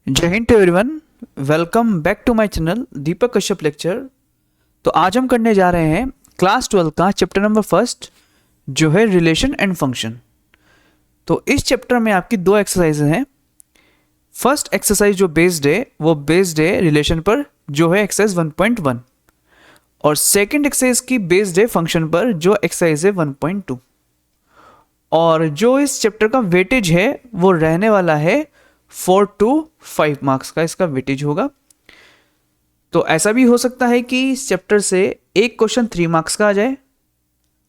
जय हिंद to everyone. Welcome back to my channel Deepak Kashyap lecture. तो आज हम करने जा रहे हैं क्लास 12 का चैप्टर नंबर फर्स्ट जो है रिलेशन एंड फंक्शन। तो इस चैप्टर में आपकी दो एक्सरसाइज हैं। फर्स्ट एक्सरसाइज जो बेस्ड है वो बेस्ड है रिलेशन पर, जो है एक्सरसाइज 1.1, और सेकेंड एक्सरसाइज की बेस्ड है फंक्शन पर, जो एक्सरसाइज है 1.2। और जो इस चैप्टर का वेटेज है वो रहने वाला है 4 to 5 मार्क्स का इसका वेटेज होगा। तो ऐसा भी हो सकता है कि इस चैप्टर से एक क्वेश्चन 3 मार्क्स का आ जाए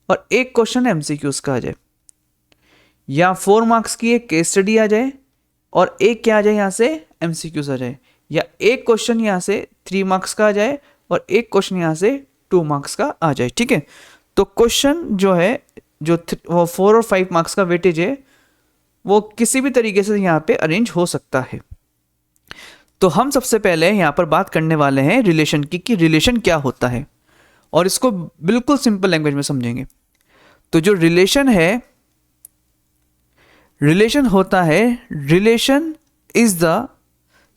और एक क्वेश्चन एमसीक्यूज का आ जाए, या 4 मार्क्स की एक केस स्टडी आ जाए और एक क्या आ जाए यहाँ से एमसीक्यूज आ जाए, या एक क्वेश्चन यहाँ से 3 मार्क्स का आ जाए और एक क्वेश्चन यहाँ से 2 मार्क्स का आ जाए। ठीक है, तो क्वेश्चन जो है जो 4 और 5 मार्क्स का वेटेज है वो किसी भी तरीके से यहाँ पे अरेंज हो सकता है। तो हम सबसे पहले यहाँ पर बात करने वाले हैं रिलेशन की, कि रिलेशन क्या होता है, और इसको बिल्कुल सिंपल लैंग्वेज में समझेंगे। तो जो रिलेशन है, रिलेशन होता है, relation is the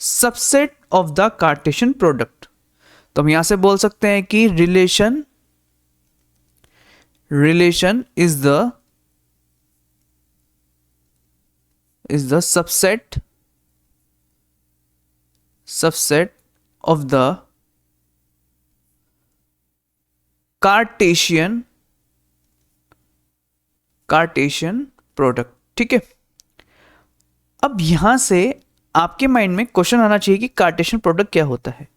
subset of the Cartesian product. तो हम यहाँ से बोल सकते हैं कि relation is the subset of the Cartesian product. ठीक है, अब यहां से आपके माइंड में क्वेश्चन आना चाहिए कि कार्टेशियन प्रोडक्ट क्या होता है।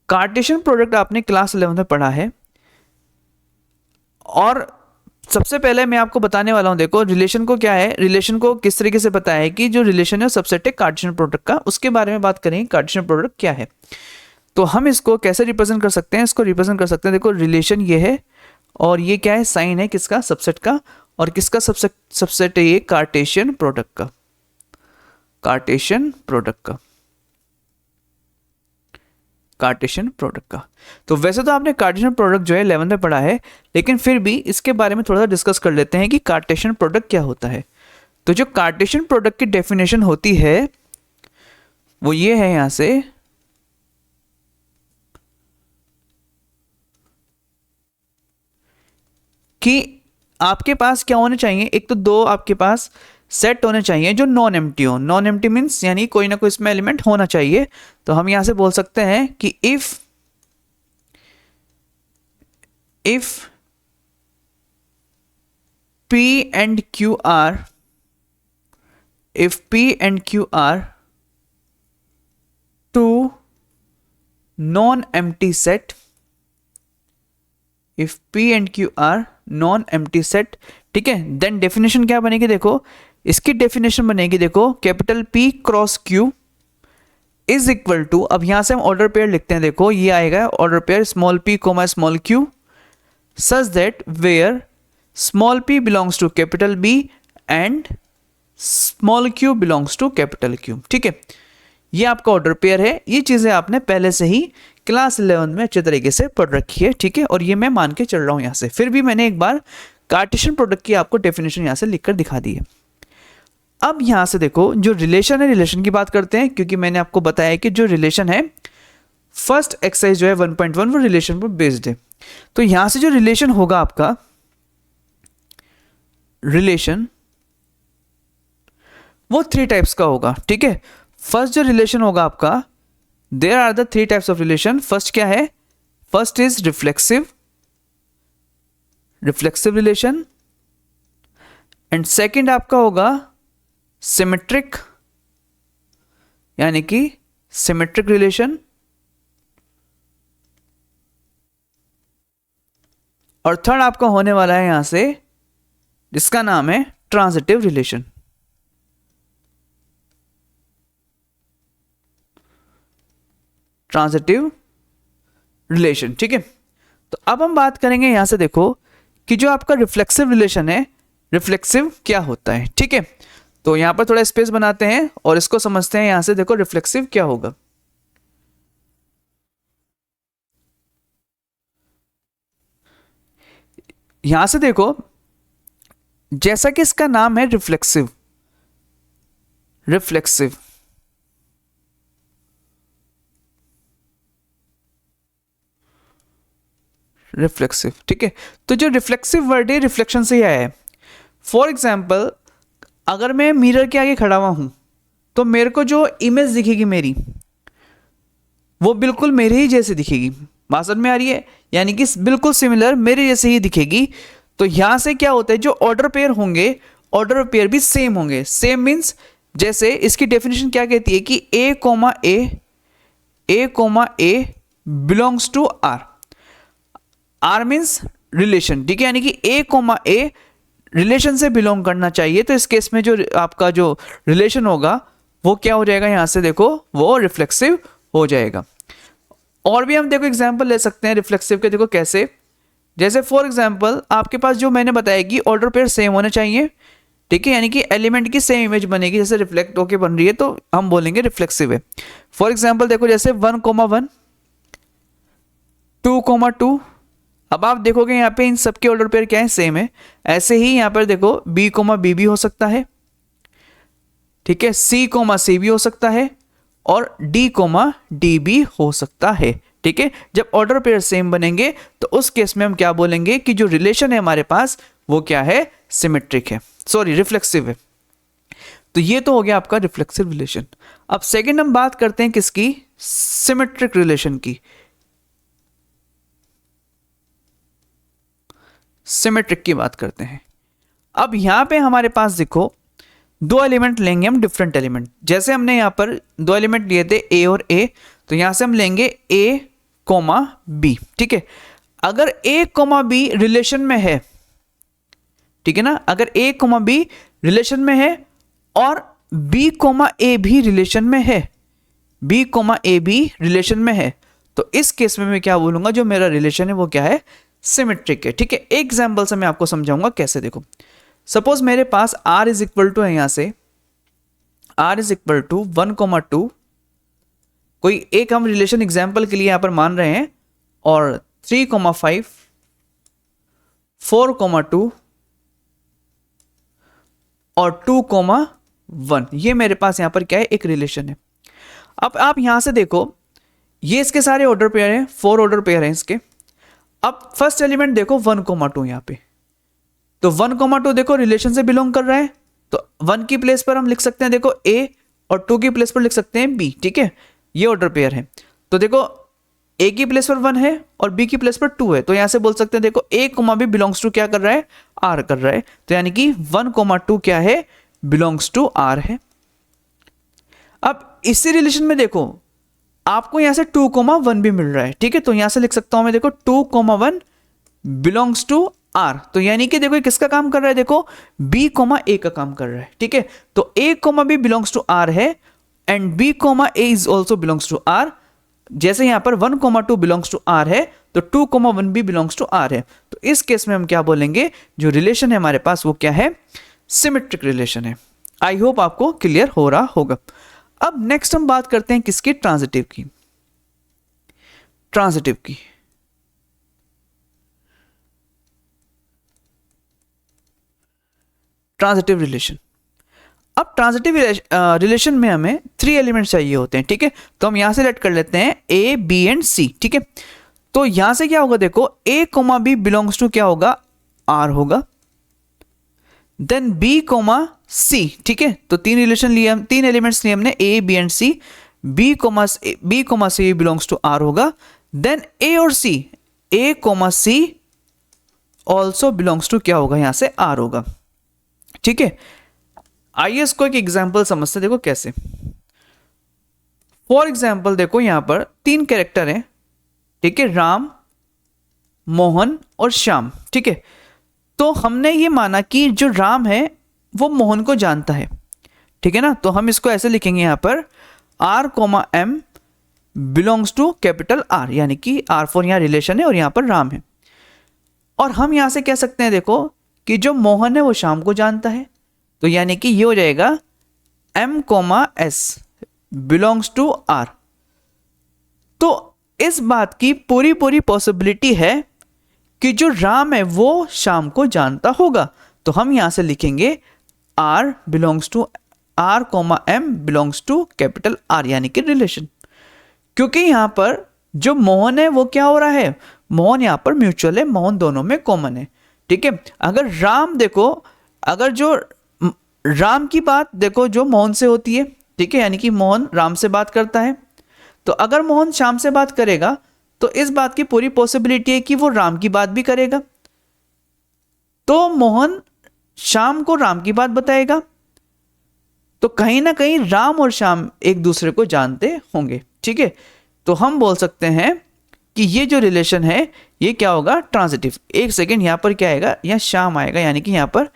कार्टेशियन प्रोडक्ट आपने क्लास 11 में पढ़ा है, और सबसे पहले मैं आपको बताने वाला हूं, देखो रिलेशन को क्या है, रिलेशन को किस तरीके से पता है कि जो रिलेशन है सबसेट है कार्टेशियन प्रोडक्ट का, उसके बारे में बात करेंगे कार्टेशियन प्रोडक्ट क्या है। तो हम इसको कैसे रिप्रेजेंट कर सकते हैं, इसको रिप्रेजेंट कर सकते हैं, देखो रिलेशन ये है और ये क्या है, साइन है किसका, सबसेट का, और किसका सबसेट है ये कार्टेशियन प्रोडक्ट का, कार्टेशियन प्रोडक्ट का। तो वैसे तो आपने कार्टेशियन प्रोडक्ट जो है 11th में पढ़ा है, लेकिन फिर भी इसके बारे में थोड़ा सा डिस्कस कर लेते हैं कि कार्टेशियन प्रोडक्ट क्या होता है। तो जो कार्टेशियन प्रोडक्ट की डेफिनेशन होती है वो ये है, यहां से कि आपके पास क्या होने चाहिए, एक तो दो आपके पास सेट होने चाहिए जो नॉन एम्प्टी हो। नॉन एम्प्टी मीन्स यानी कोई ना कोई इसमें एलिमेंट होना चाहिए। तो हम यहां से बोल सकते हैं कि if P and Q are two non-empty set, if P and Q are non-empty set, ठीक है, देन डेफिनेशन क्या बनेगी, देखो इसकी डेफिनेशन बनेगी, देखो capital P cross Q is equal to, अब यहां से हम ऑर्डर पेयर लिखते हैं, देखो ये आएगा order pair small p comma small q such that where small p belongs to capital B and small q belongs to capital Q। ठीक है, ये आपका ऑर्डर पेयर है। ये चीजें आपने पहले से ही क्लास 11 में अच्छे तरीके से पढ़ रखी है। ठीक है, और ये मैं मान के चल रहा हूं यहां से, फिर भी मैंने एक बार कार्टेशियन प्रोडक्ट की आपको डेफिनेशन यहां से लिखकर दिखा दी है। अब यहां से देखो जो रिलेशन है, रिलेशन की बात करते हैं, क्योंकि मैंने आपको बताया कि जो रिलेशन है फर्स्ट एक्सरसाइज जो है 1.1 वो रिलेशन पर बेस्ड है। तो यहां से जो रिलेशन होगा आपका, रिलेशन वो 3 टाइप्स का होगा। ठीक है, फर्स्ट जो रिलेशन होगा आपका, there are the 3 types of relation. First क्या है, first is reflexive relation, and second आपका होगा सिमेट्रिक, यानी कि सिमेट्रिक रिलेशन, और थर्ड आपका होने वाला है यहां से जिसका नाम है ट्रांजिटिव रिलेशन। ठीक है, तो अब हम बात करेंगे यहां से, देखो कि जो आपका रिफ्लेक्सिव रिलेशन है, रिफ्लेक्सिव क्या होता है। ठीक है, तो यहां पर थोड़ा स्पेस बनाते हैं और इसको समझते हैं। यहां से देखो रिफ्लेक्सिव क्या होगा, यहां से देखो जैसा कि इसका नाम है रिफ्लेक्सिव, रिफ्लेक्सिव, ठीक है। तो जो रिफ्लेक्सिव वर्ड है रिफ्लेक्शन से ही आया है। फॉर एग्जाम्पल, अगर मैं मिरर के आगे खड़ा हुआ हूँ तो मेरे को जो इमेज दिखेगी मेरी, वो बिल्कुल मेरे ही जैसे दिखेगी। बात समझ में आ रही है? यानी कि बिल्कुल सिमिलर मेरे जैसे ही दिखेगी। तो यहाँ से क्या होता है, जो ऑर्डर पेयर होंगे, ऑर्डर पेयर भी सेम होंगे। सेम मीन्स, जैसे इसकी डेफिनेशन क्या कहती है कि a comma a belongs to R. R means relation, ठीक है, यानी कि ए कोमा ए रिलेशन से बिलोंग करना चाहिए। तो इस केस में जो आपका जो रिलेशन होगा वो क्या हो जाएगा, यहां से देखो वो रिफ्लेक्सिव हो जाएगा। और भी हम देखो एग्जांपल ले सकते हैं रिफ्लेक्सिव के, देखो कैसे। जैसे फॉर एग्जांपल आपके पास जो मैंने बताया कि ऑर्डर पेयर सेम होने चाहिए, ठीक है, यानी कि एलिमेंट की सेम इमेज बनेगी, जैसे रिफ्लेक्ट होके बन रही है तो हम बोलेंगे रिफ्लेक्सिव है। फॉर एग्जांपल देखो जैसे 1,1 2,2। अब आप देखोगे यहाँ पे इन सबके ऑर्डर पेयर क्या है, सेम है। ऐसे ही यहाँ पर देखो B, B भी हो सकता है, ठीक है, C, भी हो सकता है और D, D भी हो सकता है, ठीक है। जब ऑर्डर पेयर सेम बनेंगे तो उस केस में हम क्या बोलेंगे कि जो रिलेशन है हमारे पास वो क्या है, सिमेट्रिक है, सॉरी रिफ्लेक्सिव है। तो ये तो हो गया आपका रिफ्लेक्सिव रिलेशन। अब सेकंड हम बात करते हैं किसकी, सिमेट्रिक रिलेशन की। सिमेट्रिक की बात करते हैं। अब यहां पे हमारे पास देखो दो एलिमेंट लेंगे हम, डिफरेंट एलिमेंट। जैसे हमने यहां पर दो एलिमेंट लिए थे ए और ए, तो यहां से हम लेंगे ए कोमा बी, ठीक है। अगर ए कोमा बी रिलेशन में है, ठीक है ना, अगर ए कोमा बी रिलेशन में है और बी कोमा ए भी रिलेशन में है, बी कोमा ए भी रिलेशन में है, तो इस केस में मैं क्या बोलूंगा, जो मेरा रिलेशन है वो क्या है, सिमेट्रिक है, ठीक है। एक एग्जांपल से मैं आपको समझाऊंगा कैसे। देखो सपोज मेरे पास r इज इक्वल टू है, यहां से r इज इक्वल टू 1,2, कोई एक हम रिलेशन एग्जांपल के लिए यहां पर मान रहे हैं, और 3,5 4,2 और 2,1, ये मेरे पास यहां पर क्या है, एक रिलेशन है। अब आप यहां से देखो ये इसके सारे ऑर्डर पेयर हैं, 4 ऑर्डर पेयर हैं इसके। अब फर्स्ट एलिमेंट देखो 1,2 यहां पे, तो 1,2 देखो रिलेशन से बिलोंग कर रहा है, तो 1 की प्लेस पर हम लिख सकते हैं देखो a, और 2 की प्लेस पर लिख सकते हैं b, ठीक है, ये ऑर्डर पेयर है। तो देखो a की प्लेस पर 1 है और b की प्लेस पर 2 है, तो यहां से बोल सकते हैं देखो a, b बिलोंग्स टू क्या कर रहा है, r कर रहा है। तो यानी कि 1,2 क्या है, बिलोंग्स टू r है। अब इसी रिलेशन में देखो आपको यहां से 2,1 भी मिल रहा है, ठीक है, तो यहां से लिख सकता हूं मैं देखो 2,1 बिलोंग्स टू r। तो यानी कि देखो किसका काम कर रहा है, देखो b, a का काम कर रहा है, ठीक है। तो a, b belongs to r है and b, a is also belongs to r। जैसे यहां पर 1,2 बिलोंग्स टू r है तो 2,1 भी बिलोंग्स टू r है। तो इस केस में हम क्या बोलेंगे, जो रिलेशन है हमारे पास वो क्या है, सिमेट्रिक रिलेशन है। आई होप आपको क्लियर हो रहा होगा। अब नेक्स्ट हम बात करते हैं किसकी, ट्रांजिटिव की। ट्रांजिटिव की ट्रांजिटिव रिलेशन। अब ट्रांजिटिव रिलेशन में हमें 3 एलिमेंट्स चाहिए होते हैं, ठीक है। तो हम यहां से लेट कर लेते हैं ए, बी एंड सी, ठीक है। तो यहां से क्या होगा, देखो a, b बिलोंग्स टू क्या होगा, r होगा। देन b, c, ठीक है। तो 3 रिलेशन लिए हम, 3 एलिमेंट्स लिए हमने a, b and c। b, c belongs to r होगा। देन a और c, a, c also belongs to क्या होगा, यहां से r होगा, ठीक है। आइए इसको एक एग्जांपल समझते, देखो कैसे। फॉर एग्जांपल देखो यहां पर 3 कैरेक्टर हैं, ठीक है, राम, मोहन और श्याम, ठीक है। तो हमने ये माना कि जो राम है वो मोहन को जानता है, ठीक है ना। तो हम इसको ऐसे लिखेंगे यहां पर r, m belongs to capital R, यानी कि R4 यहां रिलेशन है और यहां पर राम है। और हम यहां से कह सकते हैं देखो कि जो मोहन है वो श्याम को जानता है, तो यानी कि ये हो जाएगा m, s belongs to R। तो इस बात की पूरी पॉसिबिलिटी है कि जो राम है वो श्याम को जानता होगा। तो हम यहां से लिखेंगे r, m belongs to capital R, यानी कि रिलेशन। क्योंकि यहां पर जो मोहन है वो क्या हो रहा है, मोहन यहाँ पर म्यूचुअल है, मोहन दोनों में कॉमन है, ठीक है। अगर राम देखो, अगर जो राम की बात देखो जो मोहन से होती है, ठीक है, यानी कि मोहन राम से बात करता है, तो अगर मोहन श्याम से बात करेगा तो इस बात की पूरी पॉसिबिलिटी है कि वो राम की बात भी करेगा, तो मोहन श्याम को राम की बात बताएगा, तो कहीं ना कहीं राम और श्याम एक दूसरे को जानते होंगे, ठीक है। तो हम बोल सकते हैं कि ये जो रिलेशन है ये क्या होगा, ट्रांजिटिव। एक सेकेंड, यहाँ पर क्या आएगा, यहाँ श्याम आएगा, यानी कि यहाँ पर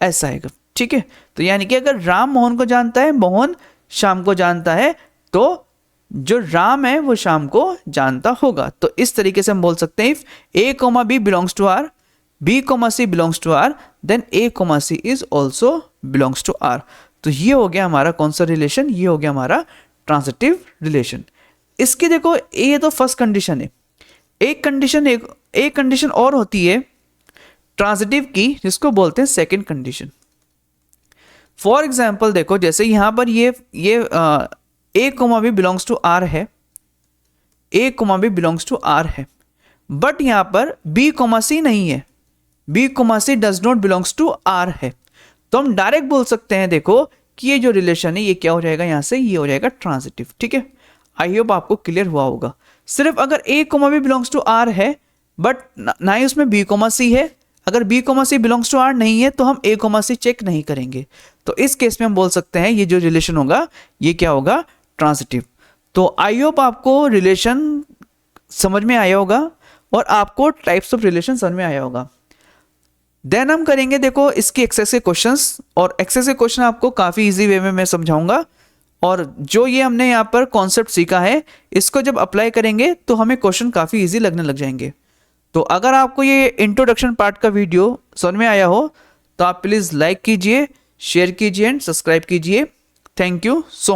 ऐसा आएगा, ठीक है। तो यानी कि अगर राम मोहन को जानता है, मोहन श्याम को जानता है, तो जो राम है वो श्याम को जानता होगा। तो इस तरीके से हम बोल सकते हैं if a comma B belongs to r, b comma C belongs to r, then a comma c is also belongs to r. तो ये हो गया हमारा कौन सा रिलेशन, ये हो गया हमारा ट्रांजिटिव रिलेशन। इसकी देखो ये तो फर्स्ट कंडीशन है, एक कंडीशन और होती है ट्रांजिटिव की, जिसको बोलते हैं सेकंड कंडीशन। फॉर एग्जाम्पल देखो, जैसे यहां पर ये A comma B belongs to R है, A comma B belongs to R है, बट यहां पर बी कोमा सी नहीं है, B comma C does not belongs to R है। तो हम डायरेक्ट बोल सकते हैं देखो कि ये जो रिलेशन है ये क्या हो जाएगा, यहां से ये हो जाएगा ट्रांजिटिव, ठीक है। आई होप आपको क्लियर हुआ होगा। सिर्फ अगर A comma B belongs to R है बट ना ही उसमें बी कोमा सी है, अगर B comma C belongs to R नहीं है तो हम ए कोमा सी चेक नहीं करेंगे, तो इस केस में हम बोल सकते हैं ये जो रिलेशन होगा ये क्या होगा, ट्रांजिटिव। तो आई होप आपको रिलेशन समझ में आया होगा और आपको टाइप्स ऑफ रिलेशन समझ में आया होगा। देन हम करेंगे देखो इसके एक्सेस के क्वेश्चंस, और एक्सेस के क्वेश्चन आपको काफ़ी इजी वे में मैं समझाऊंगा, और जो ये हमने यहाँ पर कॉन्सेप्ट सीखा है इसको जब अप्लाई करेंगे तो हमें क्वेश्चन काफ़ी इजी लगने लग जाएंगे। तो अगर आपको ये इंट्रोडक्शन पार्ट का वीडियो समझ में आया हो तो आप प्लीज़ लाइक कीजिए, शेयर कीजिए एंड सब्सक्राइब कीजिए। Thank you so much.